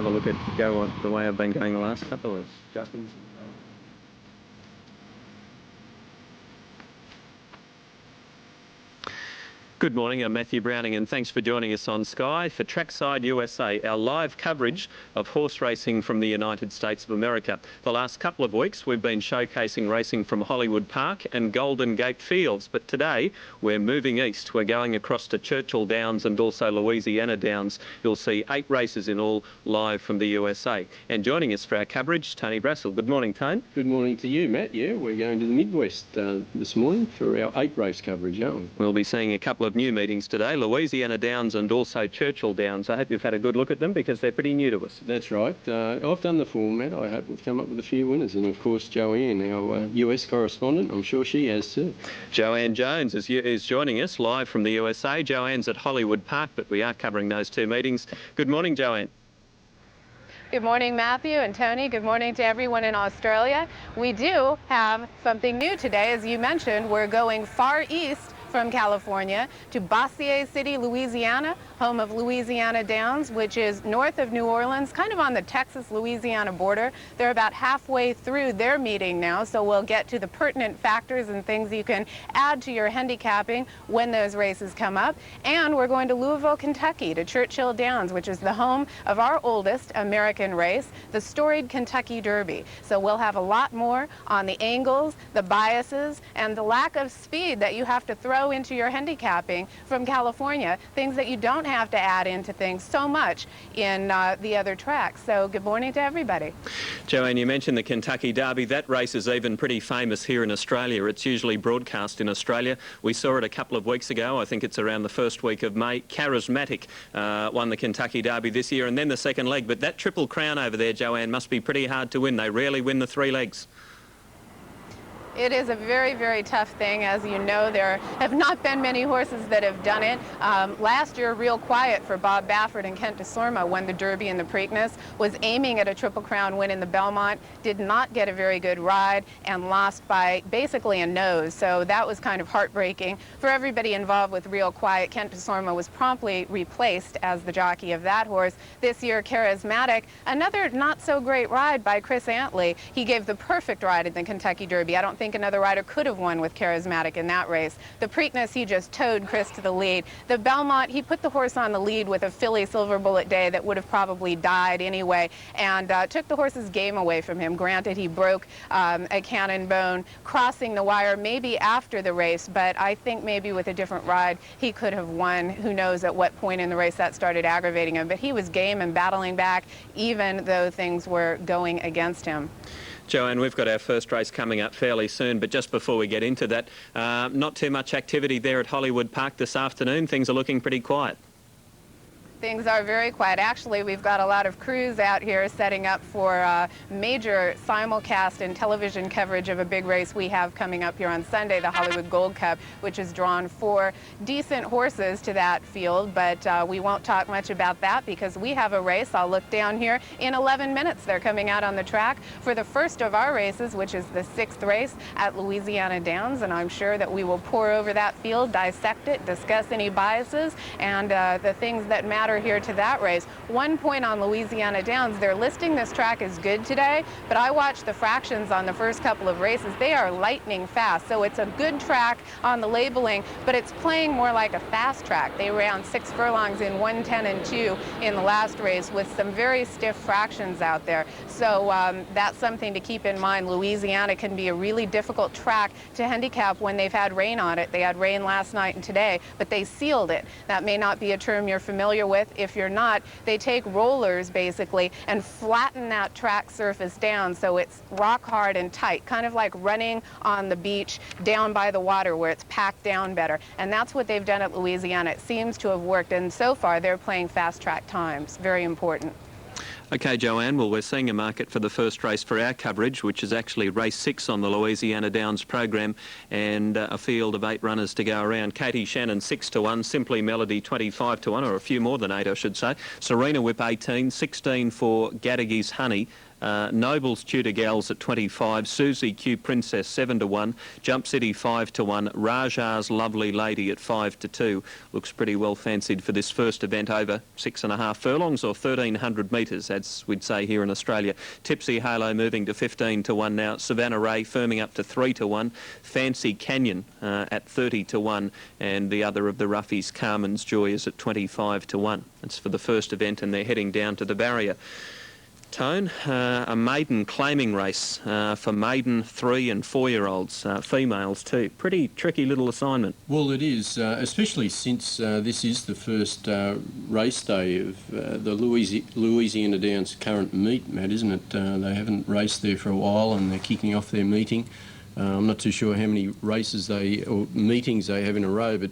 have a look at the way I've been going the last couple of jockeys. Good morning, I'm Matthew Browning and thanks for joining us on Sky for Trackside USA, our live coverage of horse racing from the United States of America. The last couple of weeks we've been showcasing racing from Hollywood Park and Golden Gate Fields, but today we're moving east. We're going across to Churchill Downs and also Louisiana Downs. You'll see 8 races in all live from the USA. And joining us for our coverage, Tony Brassel. Good morning, Tone. Good morning to you, Matt. Yeah, we're going to the Midwest this morning for our 8 race coverage, aren't we? We'll be seeing a couple of new meetings today, Louisiana Downs and also Churchill Downs. I hope you've had a good look at them because they're pretty new to us. That's right. I've done the format. I hope we've come up with a few winners. And of course, Joanne, our US correspondent, I'm sure she has too. Joanne Jones is joining us live from the USA. Joanne's at Hollywood Park, but we are covering those 2 meetings. Good morning, Joanne. Good morning, Matthew and Tony. Good morning to everyone in Australia. We do have something new today. As you mentioned, we're going far east from California to Bossier City, Louisiana, home of Louisiana Downs, which is north of New Orleans, kind of on the Texas-Louisiana border. They're about halfway through their meeting now, so we'll get to the pertinent factors and things you can add to your handicapping when those races come up. And we're going to Louisville, Kentucky, to Churchill Downs, which is the home of our oldest American race, the storied Kentucky Derby. So we'll have a lot more on the angles, the biases, and the lack of speed that you have to throw into your handicapping from California, things that you don't have to add into things so much in the other tracks. So good morning to everybody. Joanne, you mentioned the Kentucky Derby. That race is even pretty famous here in Australia. It's usually broadcast in Australia. We saw it a couple of weeks ago. I think it's around the first week of May. Charismatic won the Kentucky Derby this year and then the second leg. But that Triple Crown over there, Joanne, must be pretty hard to win. They rarely win the 3 legs. It is a very, very tough thing. As you know, there have not been many horses that have done it. Last year, Real Quiet for Bob Baffert and Kent DeSorma won the Derby and the Preakness, was aiming at a Triple Crown win in the Belmont, did not get a very good ride, and lost by basically a nose. So that was kind of heartbreaking for everybody involved with Real Quiet. Kent DeSorma was promptly replaced as the jockey of that horse. This year, Charismatic, another not so great ride by Chris Antley. He gave the perfect ride in the Kentucky Derby. I don't think another rider could have won with Charismatic in that race. The Preakness, he just towed Chris to the lead. The Belmont, he put the horse on the lead with a filly Silver Bullet Day that would have probably died anyway, and took the horse's game away from him. Granted, he broke a cannon bone crossing the wire maybe after the race, but I think maybe with a different ride he could have won. Who knows at what point in the race that started aggravating him, but he was game and battling back even though things were going against him. Joanne, we've got our first race coming up fairly soon, but just before we get into that, not too much activity there at Hollywood Park this afternoon. Things are looking pretty quiet. Things are very quiet. Actually, we've got a lot of crews out here setting up for major simulcast and television coverage of a big race we have coming up here on Sunday, the Hollywood Gold Cup, which has drawn 4 decent horses to that field. But we won't talk much about that because we have a race. I'll look down here. In 11 minutes, they're coming out on the track for the first of our races, which is the 6th race at Louisiana Downs. And I'm sure that we will pour over that field, dissect it, discuss any biases, and the things that matter here to that race. 1 point on Louisiana Downs. They're listing this track as good today, but I watched the fractions on the first couple of races. They are lightning fast, so it's a good track on the labeling, but it's playing more like a fast track. They ran 6 furlongs in 1:10 and 2 in the last race with some very stiff fractions out there. So that's something to keep in mind. Louisiana can be a really difficult track to handicap when they've had rain on it. They had rain last night and today, but they sealed it. That may not be a term you're familiar with. If you're not, they take rollers basically and flatten that track surface down so it's rock hard and tight, kind of like running on the beach down by the water where it's packed down better. And that's what they've done at Louisiana. It seems to have worked, and so far they're playing fast track times. Very important. Okay, Joanne, well, we're seeing a market for the first race for our coverage, which is actually race 6 on the Louisiana Downs program, and a field of 8 runners to go around. Katie Shannon 6-1, Simply Melody 25-1, or a few more than 8, I should say. Serena Whip 18, 16 for Gaddagy's Honey, Noble's Tudor Gals at 25, Susie Q Princess 7 to 1, Jump City 5 to 1, Raja's Lovely Lady at 5 to 2. Looks pretty well fancied for this first event over 6.5 furlongs or 1,300 metres, as we'd say here in Australia. Tipsy Halo moving to 15 to 1 now. Savannah Ray firming up to 3 to 1. Fancy Canyon at 30 to 1, and the other of the roughies, Carmen's Joy, is at 25 to 1. It's for the first event, and they're heading down to the barrier. Tone, a maiden claiming race for maiden 3 and 4-year-olds, females too. Pretty tricky little assignment. Well, it is, especially since this is the first race day of the Louisiana Downs current meet, Matt, isn't it? They haven't raced there for a while, and they're kicking off their meeting. I'm not too sure how many races or meetings they have in a row, but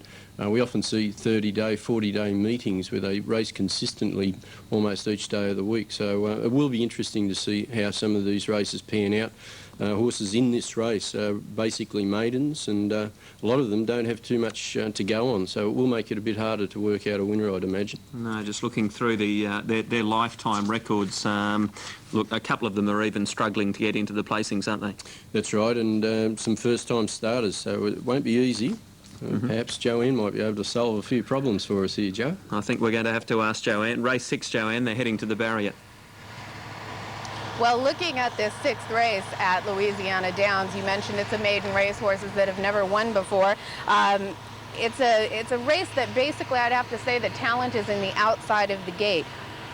we often see 30-day, 40-day meetings where they race consistently almost each day of the week. So it will be interesting to see how some of these races pan out. Horses in this race are basically maidens, and a lot of them don't have too much to go on, so it will make it a bit harder to work out a winner, I'd imagine. No, just looking through their lifetime records, look, a couple of them are even struggling to get into the placings, aren't they? That's right, and some first-time starters, so it won't be easy. Perhaps Joanne might be able to solve a few problems for us here, Joe. I think we're going to have to ask Joanne. Race 6, Joanne, they're heading to the barrier. Well, looking at this 6th race at Louisiana Downs, you mentioned it's a maiden race, horses that have never won before. It's a race that basically I'd have to say the talent is in the outside of the gate.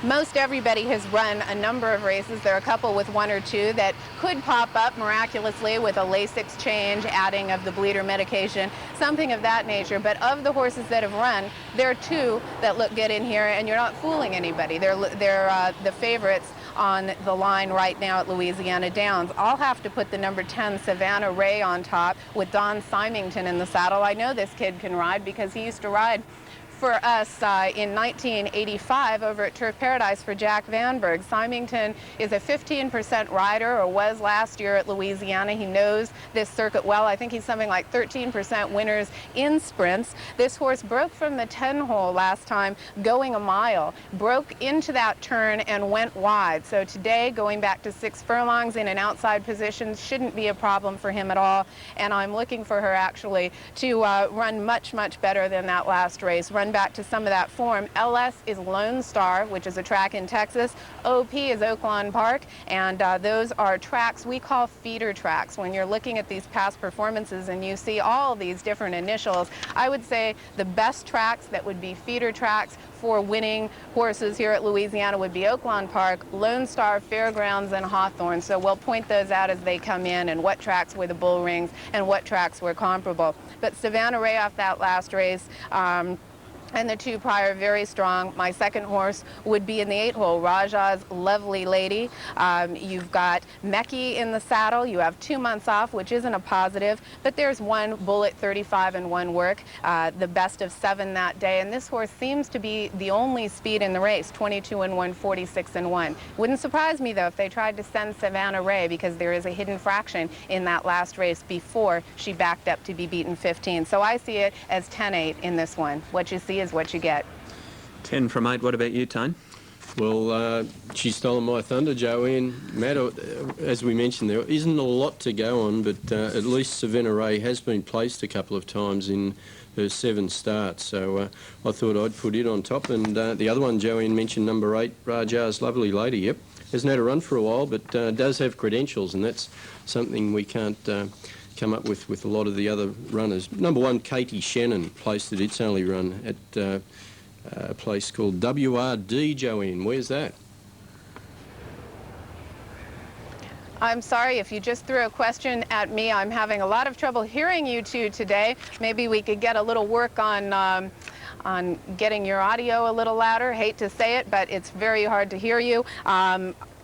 Most everybody has run a number of races. There are a couple with 1 or 2 that could pop up miraculously with a Lasix change, adding of the bleeder medication, something of that nature. But of the horses that have run, there are 2 that look good in here, and you're not fooling anybody. They're the favorites on the line right now at Louisiana Downs. I'll have to put the number 10 Savannah Ray on top with Don Symington in the saddle. I know this kid can ride because he used to ride for us in 1985 over at Turf Paradise for Jack Vanberg. Symington is a 15% rider, or was last year at Louisiana. He knows this circuit well. I think he's something like 13% winners in sprints. This horse broke from the 10-hole last time going a mile, broke into that turn and went wide. So today, going back to 6 furlongs in an outside position shouldn't be a problem for him at all. And I'm looking for her actually to run much, much better than that last race. Run back to some of that form. LS is Lone Star, which is a track in Texas. OP is Oaklawn Park, and those are tracks we call feeder tracks. When you're looking at these past performances and you see all these different initials, I would say the best tracks that would be feeder tracks for winning horses here at Louisiana would be Oaklawn Park, Lone Star, Fairgrounds, and Hawthorne. So we'll point those out as they come in, and what tracks were the bull rings and what tracks were comparable. But Savannah Ray off that last race, and the 2 prior very strong. My second horse would be in the 8-hole, Raja's Lovely Lady. You've got Mekki in the saddle. You have 2 months off, which isn't a positive, but there's 1 bullet 35 and 1 work, the best of 7 that day. And this horse seems to be the only speed in the race, 22 and 1, 46 and 1. Wouldn't surprise me though if they tried to send Savannah Ray, because there is a hidden fraction in that last race before she backed up to be beaten 15. So I see it as 10-8 in this one. What you see is what you get. 10 from 8. What about you, Tone? Well, she's stolen my thunder, Joanne. Matt, as we mentioned, there isn't a lot to go on, but at least Savannah Ray has been placed a couple of times in her 7 starts, so I thought I'd put it on top. And the other one Joanne mentioned, number 8, Raja's Lovely Lady. Yep, hasn't had a run for a while, but does have credentials, and that's something we can't come up with a lot of the other runners. Number 1, Katie Shannon, placed at its only run at a place called WRD, Joanne. Where's that? I'm sorry if you just threw a question at me. I'm having a lot of trouble hearing you 2 today. Maybe we could get a little work on getting your audio a little louder. Hate to say it, but it's very hard to hear you.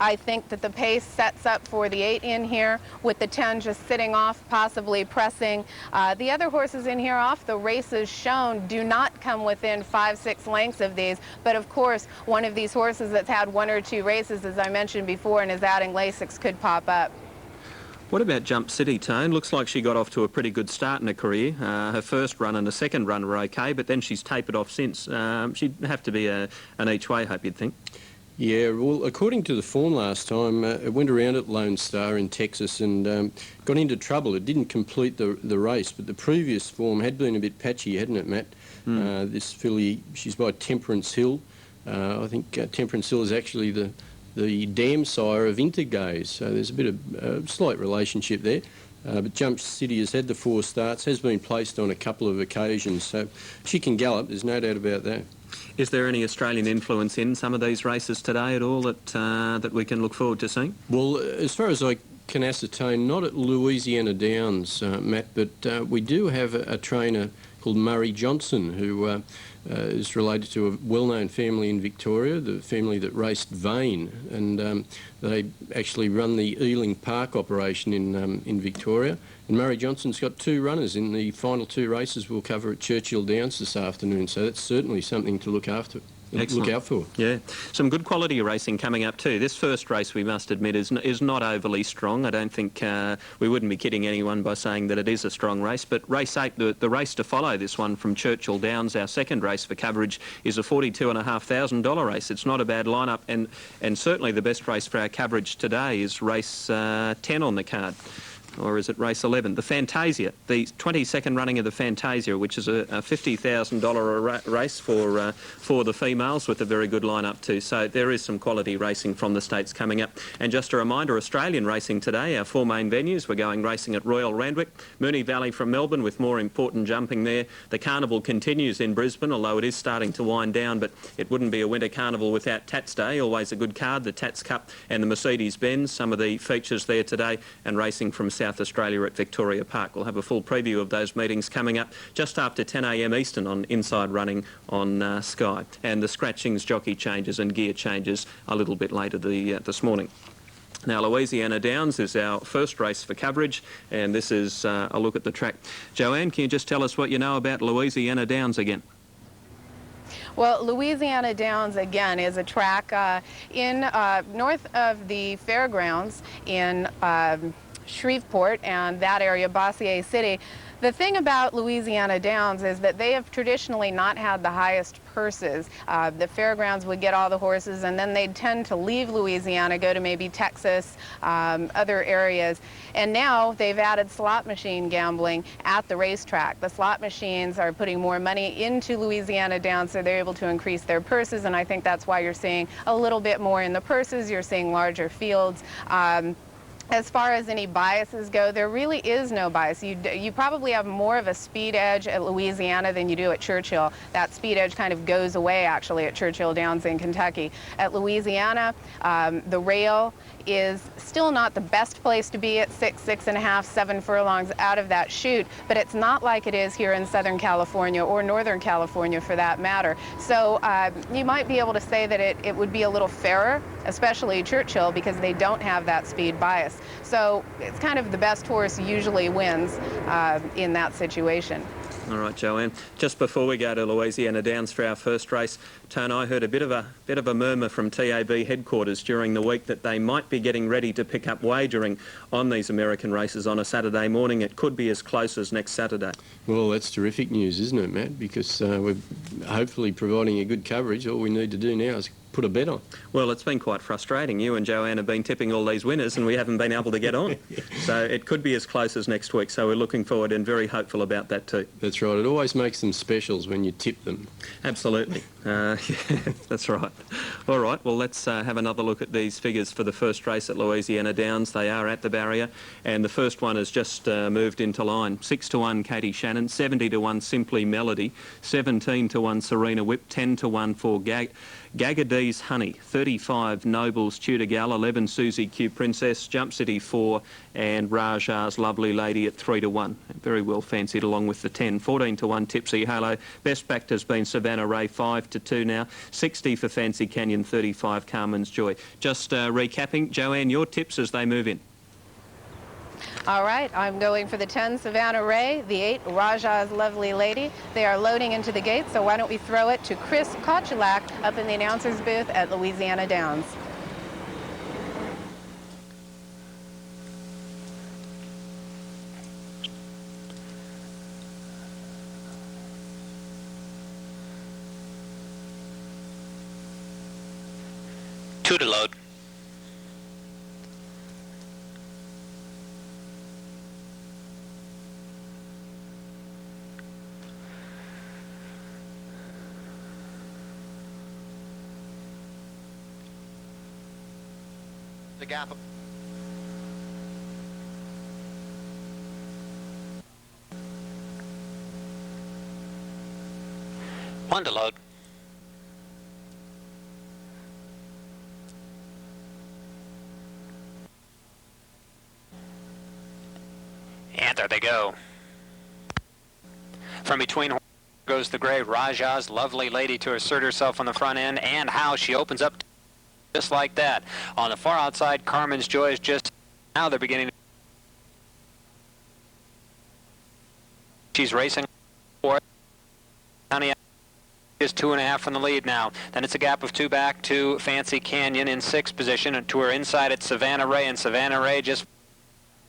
I think that the pace sets up for the 8 in here, with the 10 just sitting off, possibly pressing. The other horses in here off the races shown do not come within 5-6 lengths of these, but of course one of these horses that's had 1 or 2 races, as I mentioned before, and is adding Lasix could pop up. What about Jump City, Tone? Looks like she got off to a pretty good start in her career. Her first run and the second run were okay, but then she's tapered off since. She'd have to be an each way hope, you'd think. Yeah, well, according to the form last time, it went around at Lone Star in Texas and got into trouble. It didn't complete the race, but the previous form had been a bit patchy, hadn't it, Matt? This filly, she's by Temperance Hill. I think Temperance Hill is actually the dam sire of Intergaze, so there's a bit of slight relationship there. But Jump City has had the 4 starts, has been placed on a couple of occasions, so she can gallop, there's no doubt about that. Is there any Australian influence in some of these races today at all that we can look forward to seeing? Well, as far as I can ascertain, not at Louisiana Downs, Matt, but we do have a trainer called Murray Johnson, who is related to a well-known family in Victoria, the family that raced Vane, and they actually run the Ealing Park operation in Victoria. And Murray Johnson's got 2 runners in the final 2 races we'll cover at Churchill Downs this afternoon, so that's certainly something to look after. Excellent. Look out for. Yeah, some good quality racing coming up too. This first race, we must admit, is not overly strong. I don't think we wouldn't be kidding anyone by saying that it is a strong race. But race 8, the race to follow, this one from Churchill Downs, our second race for coverage, is a $42,500 race. It's not a bad lineup, and certainly the best race for our coverage today is race 10 on the card. Or is it race 11? The Fantasia, the 22nd running of the Fantasia, which is a $50,000 race for the females with a very good lineup too. So there is some quality racing from the States coming up. And just a reminder, Australian racing today, our 4 main venues. We're going racing at Royal Randwick, Moonee Valley from Melbourne with more important jumping there. The carnival continues in Brisbane, although it is starting to wind down, but it wouldn't be a winter carnival without Tats Day, always a good card, the Tats Cup and the Mercedes-Benz, some of the features there today, and racing from South Australia at Victoria Park. We'll have a full preview of those meetings coming up just after 10 a.m. Eastern on Inside Running on Sky. And the scratchings, jockey changes and gear changes a little bit later this morning. Now, Louisiana Downs is our first race for coverage, and this is a look at the track. Joanne, can you just tell us what you know about Louisiana Downs again? Well, Louisiana Downs, again, is a track in north of the fairgrounds in Shreveport and that area, Bossier City. The thing about Louisiana Downs is that they have traditionally not had the highest purses. The fairgrounds would get all the horses, and then they'd tend to leave Louisiana, go to maybe Texas, other areas. And now they've added slot machine gambling at the racetrack. The slot machines are putting more money into Louisiana Downs, so they're able to increase their purses, and I think that's why you're seeing a little bit more in the purses. You're seeing larger fields. As far as any biases go, there really is no bias. You probably have more of a speed edge at Louisiana than you do at Churchill. That speed edge kind of goes away, actually, at Churchill Downs in Kentucky. At Louisiana, the rail is still not the best place to be at 6.5, 7 furlongs out of that chute, but it's not like it is here in Southern California or Northern California for that matter. So you might be able to say that it would be a little fairer, especially Churchill, because they don't have that speed bias. So it's kind of the best horse usually wins in that situation. All right, Joanne. Just before we go to Louisiana Downs for our first race, Tone, I heard a bit of a murmur from TAB headquarters during the week that they might be getting ready to pick up wagering on these American races on a Saturday morning. It could be as close as next Saturday. Well, that's terrific news, isn't it, Matt? Because we're hopefully providing a good coverage. All we need to do now is put a bet on. Well, it's been quite frustrating. You and Joanne have been tipping all these winners and we haven't been able to get on. So it could be as close as next week. So we're looking forward and very hopeful about that too. That's right. It always makes them specials when you tip them. Absolutely. Yeah, that's right. All right, well, let's have another look at these figures for the first race at Louisiana Downs. They are at the barrier, and the first one has just moved into line. 6-1 Katie Shannon, 70-1 Simply Melody, 17-1 Serena Whip, 10-1 for Gagadee's Honey, 35 Nobles Tudor Gal, 11 Susie Q Princess, Jump City 4, and Raja's Lovely Lady at 3-1. Very well fancied along with the 10. 14-1 Tipsy Halo. Best backed has been Savannah Ray, 5-2 now. 60 for Fancy Canyon, 35 Carmen's Joy. Just recapping, Joanne, your tips as they move in. All right, I'm going for the 10, Savannah Ray, the 8, Raja's Lovely Lady. They are loading into the gate, so why don't we throw it to Chris Kochelak up in the announcer's booth at Louisiana Downs. 2 to load. The gap. One to load. And there they go. From between goes the gray Raja's Lovely Lady to assert herself on the front end, and how she opens up just like that. On the far outside, Carmen's Joy is just now they're beginning. She's racing for it. Honey is 2.5 from the lead now. Then it's a gap of 2 back to Fancy Canyon in 6th position, and to her inside it's Savannah Ray, and Savannah Ray just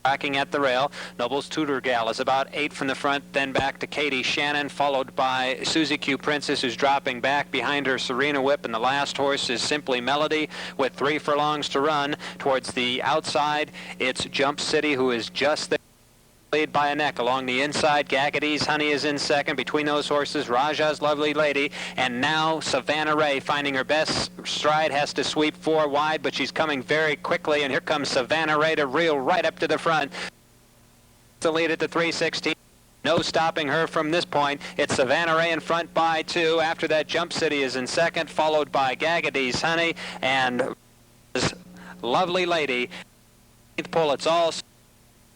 tracking at the rail. Noble's Tudor Gal is about 8 from the front, then back to Katie Shannon, followed by Susie Q Princess, who's dropping back. Behind her, Serena Whip, and the last horse is Simply Melody with 3 furlongs to run. Towards the outside, it's Jump City, who is just there, lead by a neck. Along the inside, Gaggady's Honey is in second. Between those horses, Raja's Lovely Lady, and now Savannah Ray finding her best stride, has to sweep 4 wide, but she's coming very quickly, and here comes Savannah Ray to reel right up to the front. The lead at the 3:16. No stopping her from this point. It's Savannah Ray in front by 2. After that, Jump City is in second, followed by Gaggady's Honey and Lovely Lady. Pull, it's all.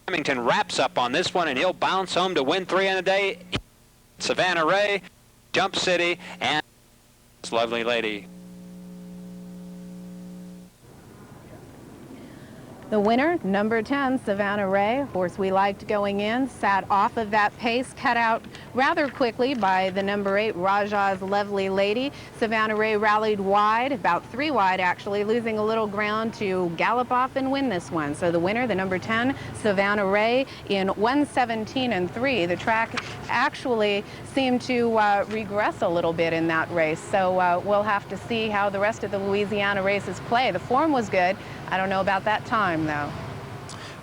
Remington wraps up on this one, and he'll bounce home to win 3 in a day. Savannah Ray, Jump City, and Lovely Lady. The winner, number 10, Savannah Ray, horse we liked going in, sat off of that pace, cut out rather quickly by the number 8, Raja's Lovely Lady. Savannah Ray rallied wide, about 3 wide actually, losing a little ground to gallop off and win this one. So the winner, the number 10, Savannah Ray, in 1:17.3. The track actually seemed to regress a little bit in that race. So we'll have to see how the rest of the Louisiana races play. The form was good. I don't know about that time, though.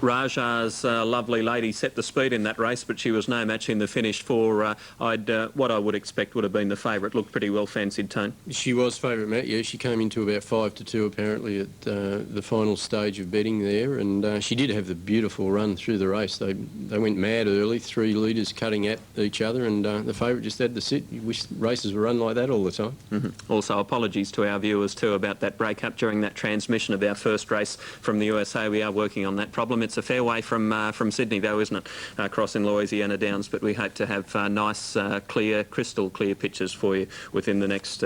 Raja's Lovely Lady set the speed in that race, but she was no match in the finish for what I would expect would have been the favourite. Looked pretty well fancied, Tone. She was favourite, Matt. Yeah, she came into about 5 to 2 apparently at the final stage of betting there, and she did have the beautiful run through the race. They went mad early, 3 leaders cutting at each other, and the favourite just had to sit. You wish races were run like that all the time. Also, apologies to our viewers too about that breakup during that transmission of our first race from the USA. We are working on that problem. It's a fair way from Sydney, though, isn't it? Crossing Louisiana Downs, but we hope to have nice, clear, crystal clear pictures for you within the next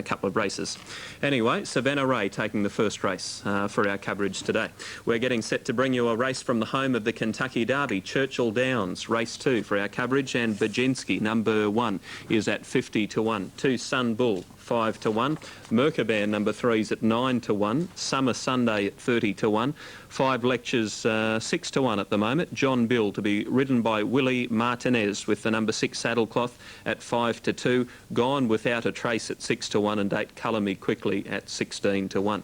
couple of races. Anyway, Savannah Ray taking the first race for our coverage today. We're getting set to bring you a race from the home of the Kentucky Derby, Churchill Downs, race 2 for our coverage, and Baginski, number 1, is at 50 to 1. 2 Sun Bull, 5 to 1. Mercaban, number 3, is at 9 to 1. Summer Sunday at 30 to 1. 5 Lectures, 6 to 1 at the moment. John Bill to be ridden by Willie Martinez with the number 6 Saddlecloth at 5 to 2. Gone Without a Trace at 6 to 1, and 8 Colour Me Quickly at 16 to 1.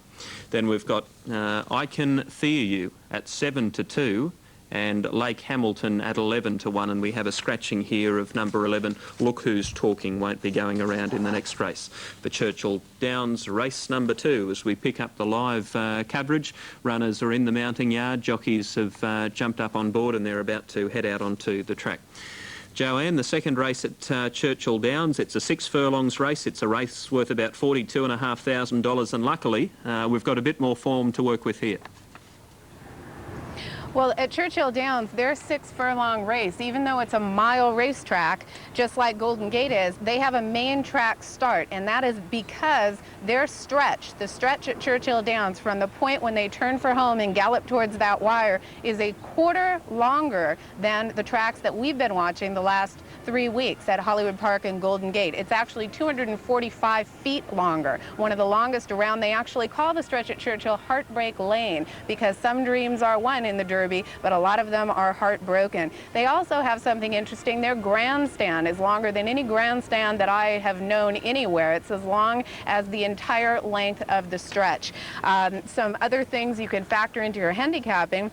Then we've got I Can Fear You at 7 to 2. And Lake Hamilton at 11 to 1, and we have a scratching here of number 11, Look Who's Talking, won't be going around in the next race. For Churchill Downs, race number 2, as we pick up the live coverage. Runners are in the mounting yard, jockeys have jumped up on board, and they're about to head out onto the track. Joanne, the second race at Churchill Downs, it's a 6 furlongs race. It's a race worth about $42,500, and luckily we've got a bit more form to work with here. Well, at Churchill Downs, their 6 furlong race, even though it's a mile racetrack, just like Golden Gate is, they have a main track start, and that is because their stretch, the stretch at Churchill Downs from the point when they turn for home and gallop towards that wire, is a quarter longer than the tracks that we've been watching the last 3 weeks at Hollywood Park and Golden Gate. It's actually 245 feet longer, one of the longest around. They actually call the stretch at Churchill Heartbreak Lane because some dreams are won in the dirt Derby, but a lot of them are heartbroken. They also have something interesting. Their grandstand is longer than any grandstand that I have known anywhere. It's as long as the entire length of the stretch. Some other things you can factor into your handicapping.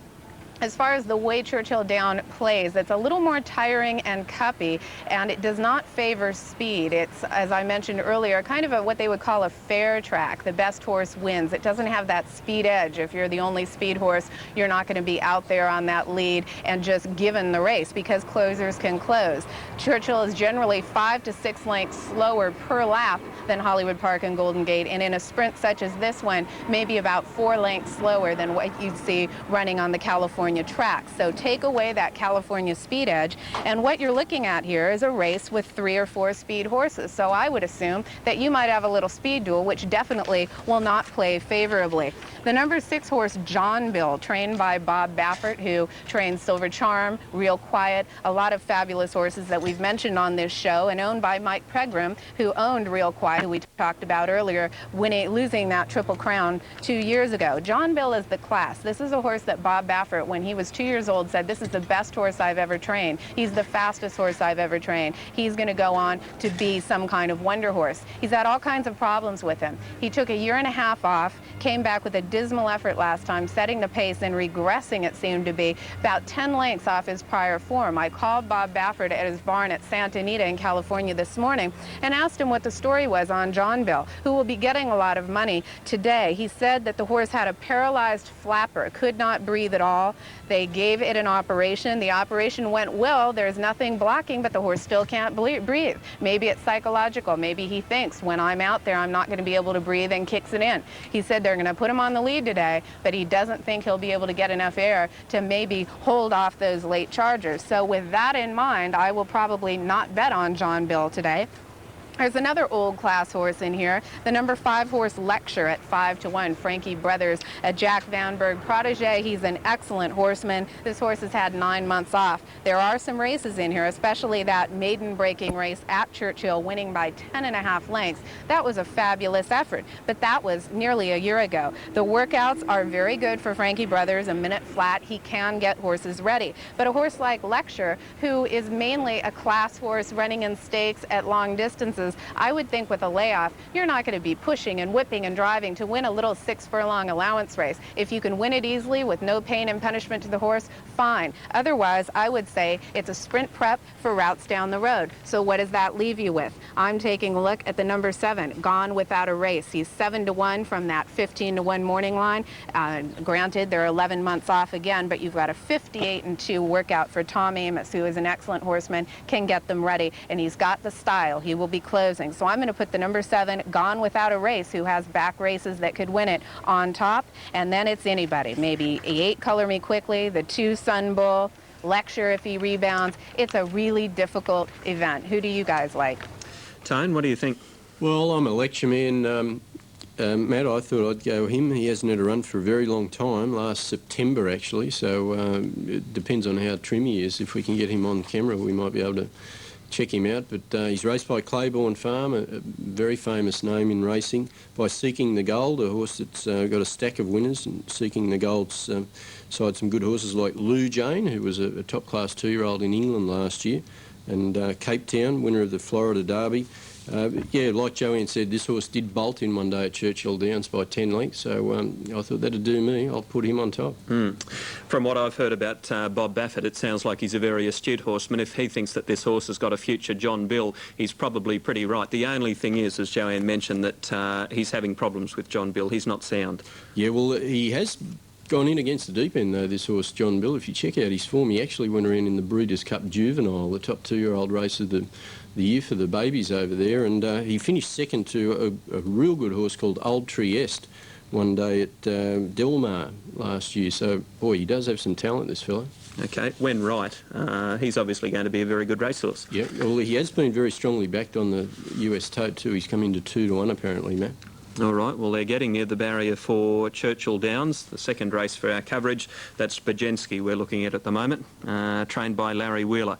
As far as the way Churchill Down plays, it's a little more tiring and cuppy, and it does not favor speed. It's, as I mentioned earlier, kind of what they would call a fair track. The best horse wins. It doesn't have that speed edge. If you're the only speed horse, you're not going to be out there on that lead and just given the race, because closers can close. Churchill is generally 5 to 6 lengths slower per lap than Hollywood Park and Golden Gate, and in a sprint such as this one, maybe about 4 lengths slower than what you'd see running on the California track. So take away that California speed edge, and what you're looking at here is a race with 3 or 4 speed horses. So I would assume that you might have a little speed duel, which definitely will not play favorably. The number 6 horse, John Bill, trained by Bob Baffert, who trains Silver Charm, Real Quiet, a lot of fabulous horses that we've mentioned on this show, and owned by Mike Pegram, who owned Real Quiet, who we talked about earlier, losing that Triple Crown 2 years ago. John Bill is the class. This is a horse that Bob Baffert, when he was 2 years old, said, "This is the best horse I've ever trained. He's the fastest horse I've ever trained. He's going to go on to be some kind of wonder horse." He's had all kinds of problems with him. He took a year and a half off, came back with a dismal effort last time, setting the pace and regressing, it seemed to be, about 10 lengths off his prior form. I called Bob Baffert at his barn at Santa Anita in California this morning and asked him what the story was on John Bill, who will be getting a lot of money today. He said that the horse had a paralyzed flapper, could not breathe at all. They gave it an operation. The operation went well. There's nothing blocking, but the horse still can't breathe. Maybe it's psychological. Maybe he thinks, when I'm out there, I'm not going to be able to breathe, and kicks it in. He said they're going to put him on the lead today, but he doesn't think he'll be able to get enough air to maybe hold off those late chargers. So with that in mind, I will probably not bet on John Bill today. There's another old class horse in here, the number 5 horse, Lecture, at 5 to 1. Frankie Brothers, a Jack Vanberg protege. He's an excellent horseman. This horse has had 9 months off. There are some races in here, especially that maiden breaking race at Churchill, winning by 10.5 lengths. That was a fabulous effort, but that was nearly a year ago. The workouts are very good for Frankie Brothers, a minute flat. He can get horses ready. But a horse like Lecture, who is mainly a class horse running in stakes at long distances, I would think with a layoff, you're not going to be pushing and whipping and driving to win a little 6-furlong allowance race. If you can win it easily with no pain and punishment to the horse, fine. Otherwise, I would say it's a sprint prep for routes down the road. So what does that leave you with? I'm taking a look at the number 7, Gone Without a Race. He's 7 to 1 from that 15 to 1 morning line. Granted, they're 11 months off again, but you've got a 58-2 workout for Tom Amos, who is an excellent horseman, can get them ready, and he's got the style. He will be closing. So I'm going to put the number 7, Gone Without a Race, who has back races that could win it, on top, and then it's anybody. Maybe 8, Color Me Quickly, the 2, Sun Bull, Lecture if he rebounds. It's a really difficult event. Who do you guys like? Tone, what do you think? Well, I'm a Lecture man. Matt, I thought I'd go him. He hasn't had a run for a very long time, last September actually, so it depends on how trim he is. If we can get him on camera, we might be able to check him out. But he's raced by Claiborne Farm, a very famous name in racing, by Seeking the Gold, a horse that's got a stack of winners, and Seeking the Gold's side some good horses like Lou Jane, who was a top-class 2-year-old in England last year, and Cape Town, winner of the Florida Derby. Yeah, like Joanne said, this horse did bolt in one day at Churchill Downs by 10 lengths, so I thought that'd do me. I'll put him on top. From what I've heard about Bob Baffert, it sounds like he's a very astute horseman. If he thinks that this horse has got a future John Bill, he's probably pretty right. The only thing is, as Joanne mentioned, that he's having problems with John Bill. He's not sound. Yeah, well, he has gone in against the deep end, though, this horse, John Bill. If you check out his form, he actually went around in the Breeders' Cup Juvenile, the top 2-year-old race of the year for the babies over there, and he finished second to a real good horse called Old Trieste one day at Del Mar last year. So, boy, he does have some talent, this fella. Okay, when right, he's obviously going to be a very good racehorse. Yeah, well, he has been very strongly backed on the US tote too. He's come into 2 to 1 apparently, Matt. All right, well, they're getting near the barrier for Churchill Downs, the second race for our coverage. That's Bajenski we're looking at the moment, trained by Larry Wheeler.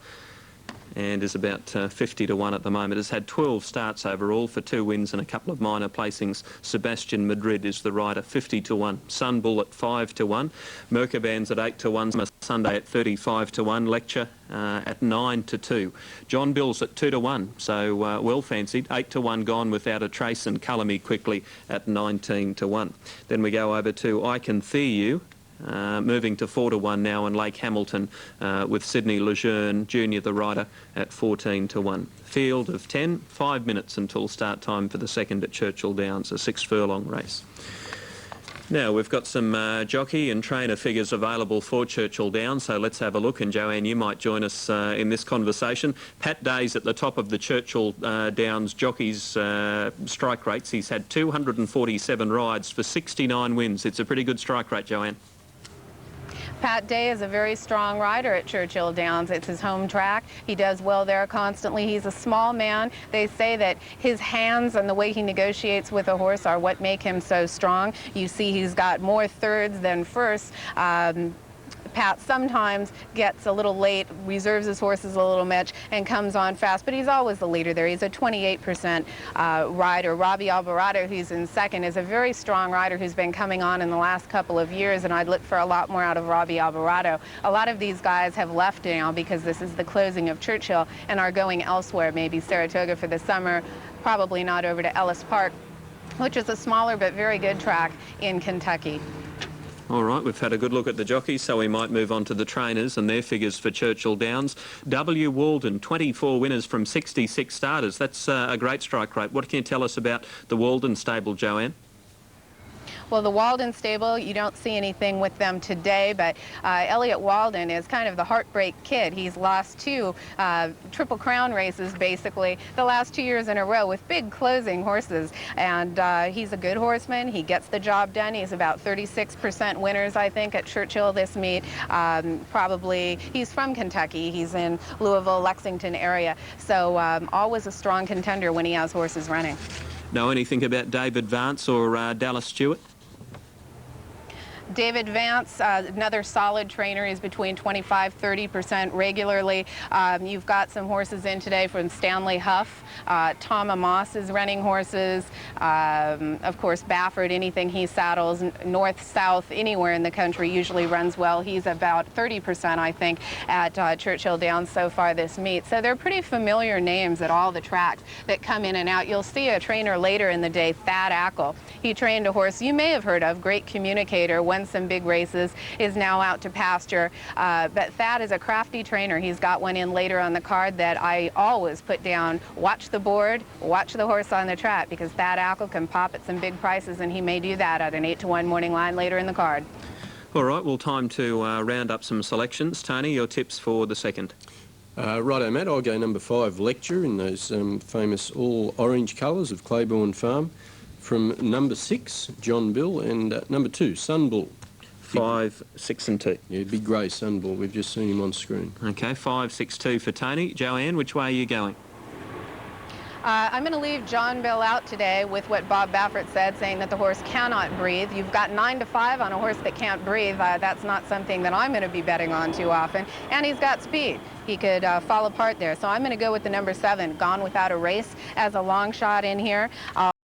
and is about 50 to 1 at the moment. Has had 12 starts overall for 2 wins and a couple of minor placings. Sebastian Madrid is the rider, 50 to 1. Sunbull at 5 to 1. Mercaban's at 8 to 1. Sunday at 35 to 1. Lecture at 9 to 2. John Bill's at 2 to 1, so well fancied. 8 to 1 Gone Without a Trace, and Colour Me Quickly at 19 to 1. Then we go over to I Can Thee You. Moving to 4 to 1 now, and Lake Hamilton with Sydney Lejeune Junior, the rider, at 14 to 1. Field of 10, 5 minutes until start time for the second at Churchill Downs, a 6 furlong race. Now, we've got some jockey and trainer figures available for Churchill Downs, so let's have a look. And Joanne, you might join us in this conversation. Pat Day's at the top of the Churchill Downs jockeys' strike rates. He's had 247 rides for 69 wins. It's a pretty good strike rate, Joanne. Pat Day is a very strong rider at Churchill Downs. It's his home track. He does well there constantly. He's a small man. They say that his hands and the way he negotiates with a horse are what make him so strong. You see he's got more thirds than firsts. Pat sometimes gets a little late, reserves his horses a little much, and comes on fast, but he's always the leader there. He's a 28% rider. Robbie Alvarado, who's in second, is a very strong rider who's been coming on in the last couple of years, and I'd look for a lot more out of Robbie Alvarado. A lot of these guys have left now because this is the closing of Churchill and are going elsewhere, maybe Saratoga for the summer, probably not over to Ellis Park, which is a smaller but very good track in Kentucky. All right, we've had a good look at the jockeys, so we might move on to the trainers and their figures for Churchill Downs. W. Walden, 24 winners from 66 starters. That's a great strike rate. What can you tell us about the Walden stable, Joanne? Well, the Walden stable, you don't see anything with them today, but Elliot Walden is kind of the heartbreak kid. He's lost 2 Triple Crown races, basically, the last 2 years in a row with big closing horses. And he's a good horseman. He gets the job done. He's about 36% winners, I think, at Churchill this meet. Probably, he's from Kentucky. He's in Louisville, Lexington area. So always a strong contender when he has horses running. Know anything about David Vance or Dallas Stewart? David Vance, another solid trainer. He's between 25–30% regularly. You've got some horses in today from Stanley Huff. Tom Amos is running horses. Of course, Baffert, anything he saddles, north, south, anywhere in the country usually runs well. He's about 30%, I think, at Churchill Downs so far this meet. So they're pretty familiar names at all the tracks that come in and out. You'll see a trainer later in the day, Thad Ackle. He trained a horse you may have heard of, great communicator, won some big races, is now out to pasture. But Thad is a crafty trainer. He's got one in later on the card that I always put down. Watch the board, watch the horse on the track, because Thad Ackle can pop at some big prices, and he may do that at an 8 to 1 morning line later in the card. All right, well, time to round up some selections. Tony, your tips for the second? Righto, Matt, I'll go number 5, Lecture, in those famous all-orange colours of Claiborne Farm. From number 6, John Bill, and number 2, Sunbull. 5, 6 and 2. Yeah, big grey Sunbull. We've just seen him on screen. Okay, 5, 6, 2 for Tony. Joanne, which way are you going? I'm going to leave John Bill out today with what Bob Baffert said, saying that the horse cannot breathe. You've got 9 to 5 on a horse that can't breathe. That's not something that I'm going to be betting on too often. And he's got speed. He could fall apart there. So I'm going to go with the number 7, Gone Without a Race, as a long shot in here.